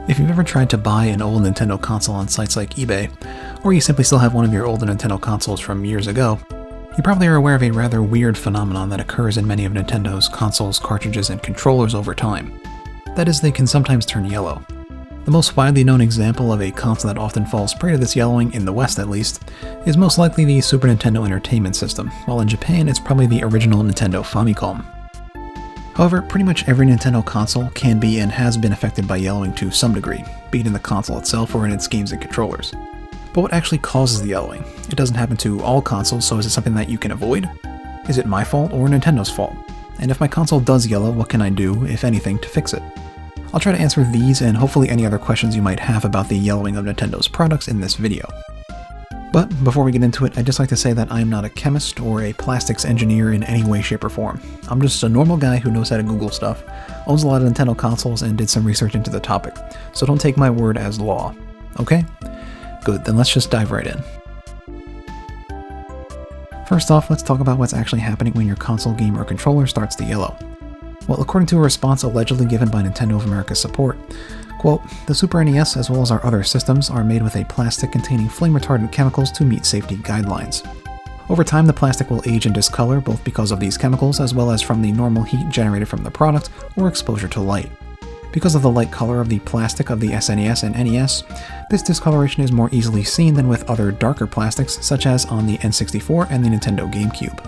If you've ever tried to buy an old Nintendo console on sites like eBay, or you simply still have one of your older Nintendo consoles from years ago, you probably are aware of a rather weird phenomenon that occurs in many of Nintendo's consoles, cartridges, and controllers over time. That is, they can sometimes turn yellow. The most widely known example of a console that often falls prey to this yellowing, in the West at least, is most likely the Super Nintendo Entertainment System, while in Japan it's probably the original Nintendo Famicom. However, pretty much every Nintendo console can be and has been affected by yellowing to some degree, be it in the console itself or in its games and controllers. But what actually causes the yellowing? It doesn't happen to all consoles, so is it something that you can avoid? Is it my fault or Nintendo's fault? And if my console does yellow, what can I do, if anything, to fix it? I'll try to answer these and hopefully any other questions you might have about the yellowing of Nintendo's products in this video. But before we get into it, I'd just like to say that I am not a chemist or a plastics engineer in any way, shape, or form. I'm just a normal guy who knows how to Google stuff, owns a lot of Nintendo consoles, and did some research into the topic, so don't take my word as law. Okay? Good, then let's just dive right in. First off, let's talk about what's actually happening when your console, game, or controller starts to yellow. Well, according to a response allegedly given by Nintendo of America's support, quote, "The Super NES as well as our other systems are made with a plastic containing flame-retardant chemicals to meet safety guidelines. Over time, the plastic will age and discolor both because of these chemicals as well as from the normal heat generated from the product or exposure to light. Because of the light color of the plastic of the SNES and NES, this discoloration is more easily seen than with other darker plastics such as on the N64 and the Nintendo GameCube."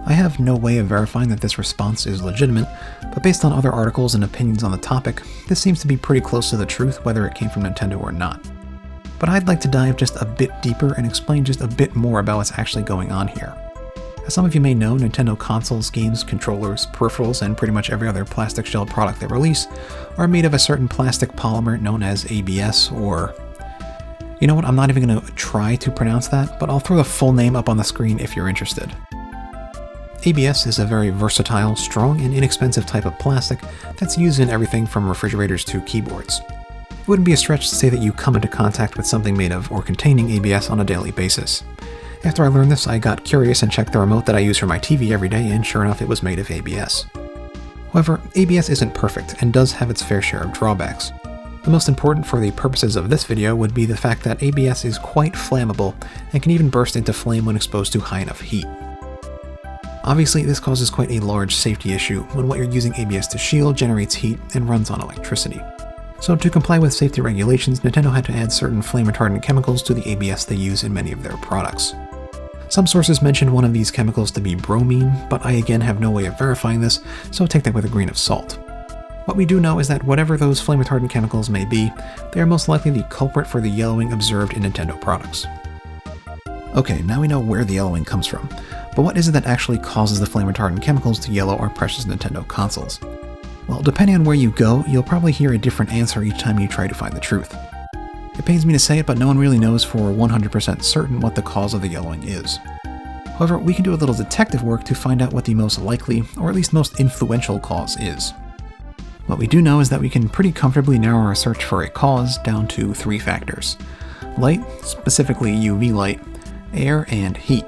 I have no way of verifying that this response is legitimate, but based on other articles and opinions on the topic, this seems to be pretty close to the truth whether it came from Nintendo or not. But I'd like to dive just a bit deeper and explain just a bit more about what's actually going on here. As some of you may know, Nintendo consoles, games, controllers, peripherals, and pretty much every other plastic shell product they release are made of a certain plastic polymer known as ABS, or... You know what, I'm not even going to try to pronounce that, but I'll throw the full name up on the screen if you're interested. ABS is a very versatile, strong, and inexpensive type of plastic that's used in everything from refrigerators to keyboards. It wouldn't be a stretch to say that you come into contact with something made of or containing ABS on a daily basis. After I learned this, I got curious and checked the remote that I use for my TV every day, and sure enough, it was made of ABS. However, ABS isn't perfect and does have its fair share of drawbacks. The most important for the purposes of this video would be the fact that ABS is quite flammable and can even burst into flame when exposed to high enough heat. Obviously, this causes quite a large safety issue when what you're using ABS to shield generates heat and runs on electricity. So to comply with safety regulations, Nintendo had to add certain flame-retardant chemicals to the ABS they use in many of their products. Some sources mention one of these chemicals to be bromine, but I again have no way of verifying this, so take that with a grain of salt. What we do know is that whatever those flame-retardant chemicals may be, they are most likely the culprit for the yellowing observed in Nintendo products. Okay, now we know where the yellowing comes from. But what is it that actually causes the flame-retardant chemicals to yellow our precious Nintendo consoles? Well, depending on where you go, you'll probably hear a different answer each time you try to find the truth. It pains me to say it, but no one really knows for 100% certain what the cause of the yellowing is. However, we can do a little detective work to find out what the most likely, or at least most influential cause is. What we do know is that we can pretty comfortably narrow our search for a cause down to 3 factors: light, specifically UV light, air, and heat.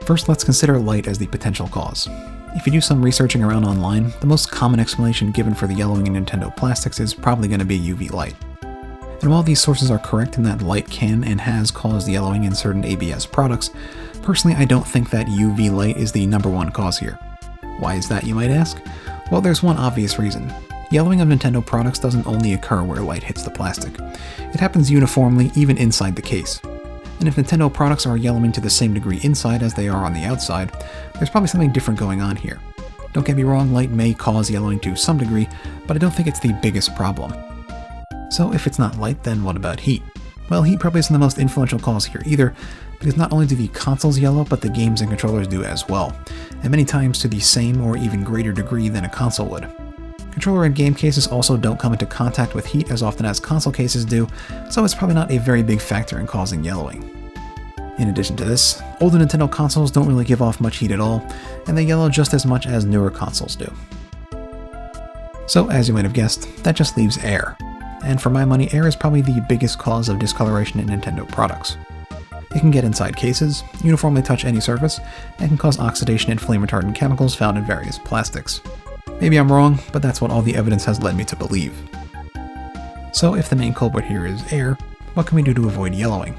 First, let's consider light as the potential cause. If you do some researching around online, the most common explanation given for the yellowing in Nintendo plastics is probably going to be UV light. And while these sources are correct in that light can and has caused yellowing in certain ABS products, personally I don't think that UV light is the #1 cause here. Why is that, you might ask? Well, there's one obvious reason. Yellowing of Nintendo products doesn't only occur where light hits the plastic. It happens uniformly even inside the case. And if Nintendo products are yellowing to the same degree inside as they are on the outside, there's probably something different going on here. Don't get me wrong, light may cause yellowing to some degree, but I don't think it's the biggest problem. So if it's not light, then what about heat? Well, heat probably isn't the most influential cause here either, because not only do the consoles yellow, but the games and controllers do as well, and many times to the same or even greater degree than a console would. Controller and game cases also don't come into contact with heat as often as console cases do, so it's probably not a very big factor in causing yellowing. In addition to this, older Nintendo consoles don't really give off much heat at all, and they yellow just as much as newer consoles do. So, as you might have guessed, that just leaves air. And for my money, air is probably the biggest cause of discoloration in Nintendo products. It can get inside cases, uniformly touch any surface, and can cause oxidation and flame-retardant chemicals found in various plastics. Maybe I'm wrong, but that's what all the evidence has led me to believe. So if the main culprit here is air, what can we do to avoid yellowing?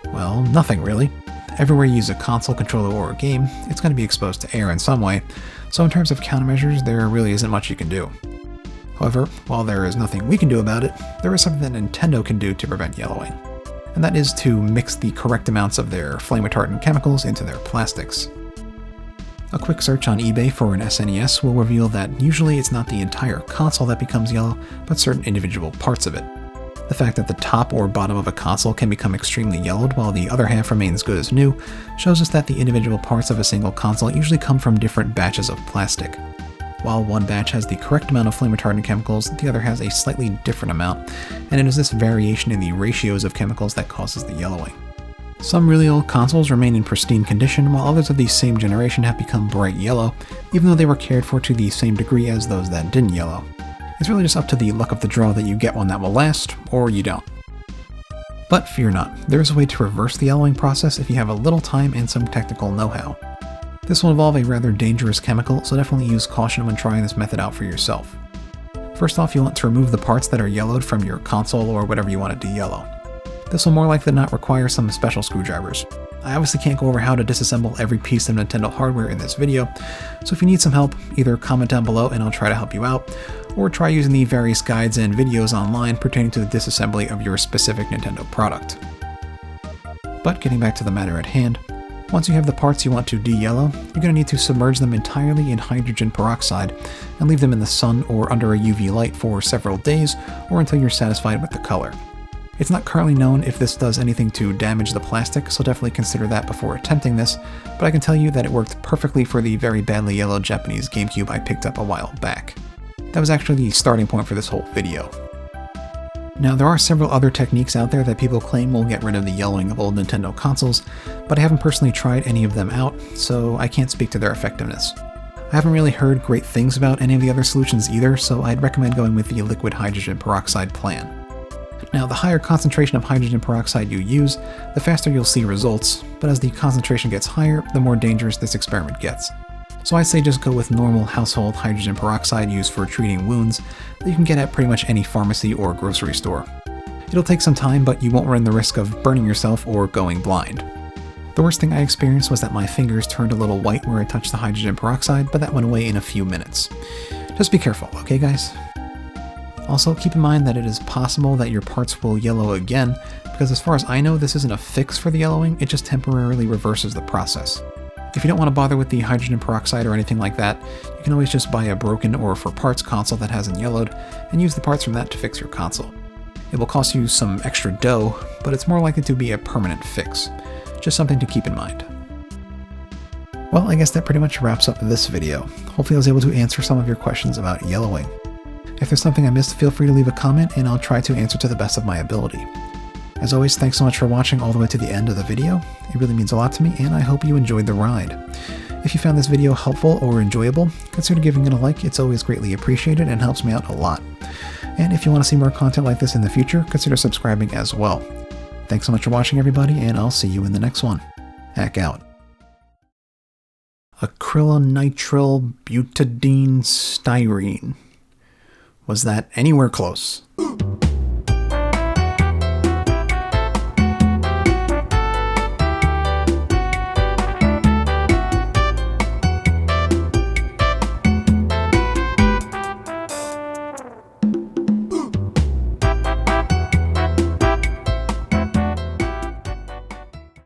Well, nothing really. Everywhere you use a console, controller, or a game, it's going to be exposed to air in some way, so in terms of countermeasures, there really isn't much you can do. However, while there is nothing we can do about it, there is something that Nintendo can do to prevent yellowing, and that is to mix the correct amounts of their flame-retardant chemicals into their plastics. A quick search on eBay for an SNES will reveal that usually it's not the entire console that becomes yellow, but certain individual parts of it. The fact that the top or bottom of a console can become extremely yellowed while the other half remains good as new shows us that the individual parts of a single console usually come from different batches of plastic. While one batch has the correct amount of flame-retardant chemicals, the other has a slightly different amount, and it is this variation in the ratios of chemicals that causes the yellowing. Some really old consoles remain in pristine condition, while others of the same generation have become bright yellow, even though they were cared for to the same degree as those that didn't yellow. It's really just up to the luck of the draw that you get one that will last, or you don't. But fear not, there is a way to reverse the yellowing process if you have a little time and some technical know-how. This will involve a rather dangerous chemical, so definitely use caution when trying this method out for yourself. First off, you want to remove the parts that are yellowed from your console or whatever you want it to yellow. This will more likely than not require some special screwdrivers. I obviously can't go over how to disassemble every piece of Nintendo hardware in this video, so if you need some help, either comment down below and I'll try to help you out, or try using the various guides and videos online pertaining to the disassembly of your specific Nintendo product. But getting back to the matter at hand, once you have the parts you want to de-yellow, you're going to need to submerge them entirely in hydrogen peroxide and leave them in the sun or under a UV light for several days or until you're satisfied with the color. It's not currently known if this does anything to damage the plastic, so definitely consider that before attempting this, but I can tell you that it worked perfectly for the very badly yellowed Japanese GameCube I picked up a while back. That was actually the starting point for this whole video. Now, there are several other techniques out there that people claim will get rid of the yellowing of old Nintendo consoles, but I haven't personally tried any of them out, so I can't speak to their effectiveness. I haven't really heard great things about any of the other solutions either, so I'd recommend going with the liquid hydrogen peroxide plan. Now, the higher concentration of hydrogen peroxide you use, the faster you'll see results, but as the concentration gets higher, the more dangerous this experiment gets. So I say just go with normal household hydrogen peroxide used for treating wounds that you can get at pretty much any pharmacy or grocery store. It'll take some time, but you won't run the risk of burning yourself or going blind. The worst thing I experienced was that my fingers turned a little white where I touched the hydrogen peroxide, but that went away in a few minutes. Just be careful, okay guys? Also, keep in mind that it is possible that your parts will yellow again, because as far as I know, this isn't a fix for the yellowing, it just temporarily reverses the process. If you don't want to bother with the hydrogen peroxide or anything like that, you can always just buy a broken or for parts console that hasn't yellowed, and use the parts from that to fix your console. It will cost you some extra dough, but it's more likely to be a permanent fix. Just something to keep in mind. Well, I guess that pretty much wraps up this video. Hopefully I was able to answer some of your questions about yellowing. If there's something I missed, feel free to leave a comment and I'll try to answer to the best of my ability. As always, thanks so much for watching all the way to the end of the video. It really means a lot to me and I hope you enjoyed the ride. If you found this video helpful or enjoyable, consider giving it a like. It's always greatly appreciated and helps me out a lot. And if you want to see more content like this in the future, consider subscribing as well. Thanks so much for watching everybody and I'll see you in the next one. Hack out. Acrylonitrile butadiene styrene. Was that anywhere close?